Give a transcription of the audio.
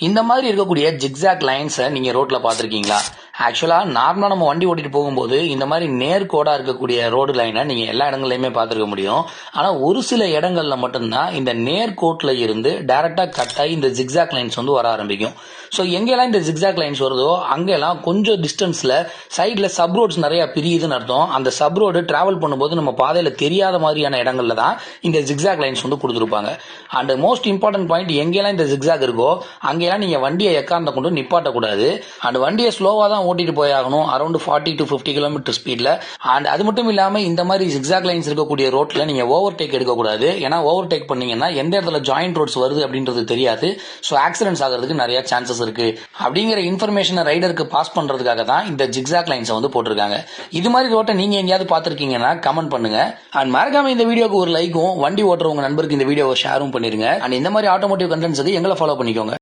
இந்த மாதிரி இருக்கக்கூடிய ஜிக்ஸாக் லைன்ஸை நீங்க ரோட்ல பாத்திருக்கீங்களா? ஆக்சுவலா நார்மலா நம்ம வண்டி ஓட்டிட்டு போகும்போது இந்த மாதிரி நேர்கோடா இருக்கக்கூடிய ரோடு லைனை நீங்க எல்லா இடங்கள்லயுமே பார்த்திருக்க முடியும். ஆனா ஒரு சில இடங்கள்ல மட்டும்தான் இந்த நேர்கோட்ல இருந்து டைரக்டா கட் ஆகி இந்த ஜிக்ஸாக் லைன்ஸ் வந்து வர ஆரம்பிக்கும். ஸோ எங்கெல்லாம் இந்த ஜிக்ஸாக் லைன்ஸ் வருதோ அங்கெல்லாம் கொஞ்சம் டிஸ்டன்ஸ்ல சைட்ல சப் ரோட்ஸ் நிறைய பிரியுதுன்னு அர்த்தம். அந்த சப் ரோடு டிராவல் பண்ணும்போது நம்ம பாதையில தெரியாத மாதிரியான இடங்கள்ல தான் இந்த ஜிக்ஸாக் லைன்ஸ் வந்து கொடுத்துருப்பாங்க. அண்ட் மோஸ்ட் இம்பார்ட்டன்ட் பாயிண்ட், எங்கெல்லாம் இந்த ஜிக்ஸாக் இருக்கோ அங்கெல்லாம் நீங்க வண்டியை எக்கார்ந்த கொண்டு நிப்பாட்டக்கூடாது. அண்ட் வண்டியை ஸ்லோவா தான் ஓட்டிட்டு போயாகணும், அரௌண்ட் 40 to 50 கிலோமீட்டர் ஸ்பீட்ல. அண்ட் அது மட்டும் இல்லாம இந்த மாதிரி ஜிக்ஸாக் லைன்ஸ் இருக்கக்கூடிய ரோட்ல நீங்க ஓவர் டேக் எடுக்கக்கூடாது. ஏன்னா ஓவர் டேக் பண்ணீங்கன்னா எந்த இடத்துல ஜாயிண்ட் ரோட்ஸ் வருது அப்படின்றது தெரியாது. ஸோ ஆக்சிடென்ட்ஸ் ஆகிறதுக்கு நிறைய சான்சஸ் இருக்கு. அப்படிங்கிற இன்ஃபர்மேஷனை ரைடருக்கு பாஸ் பண்றதுக்காக தான் இந்த ஜிக்ஸாக் லைன்ஸை வந்து போட்டிருக்காங்க. இது மாதிரி ரோட்டை நீங்க எங்கேயாவது பார்த்திருக்கீங்கன்னா கமெண்ட் பண்ணுங்க. அண்ட் மறக்காம இந்த வீடியோக்கு ஒரு லைக்கும், வண்டி ஓட்டுறவங்க நண்பருக்கு இந்த வீடியோவை ஷேரும் பண்ணிருங்க. அண்ட் இந்த மாதிரி ஆட்டோமோட்டிவ் கண்டென்ட்ஸுக்கு எங்களை ஃபாலோ பண்ணிக்கோங்க.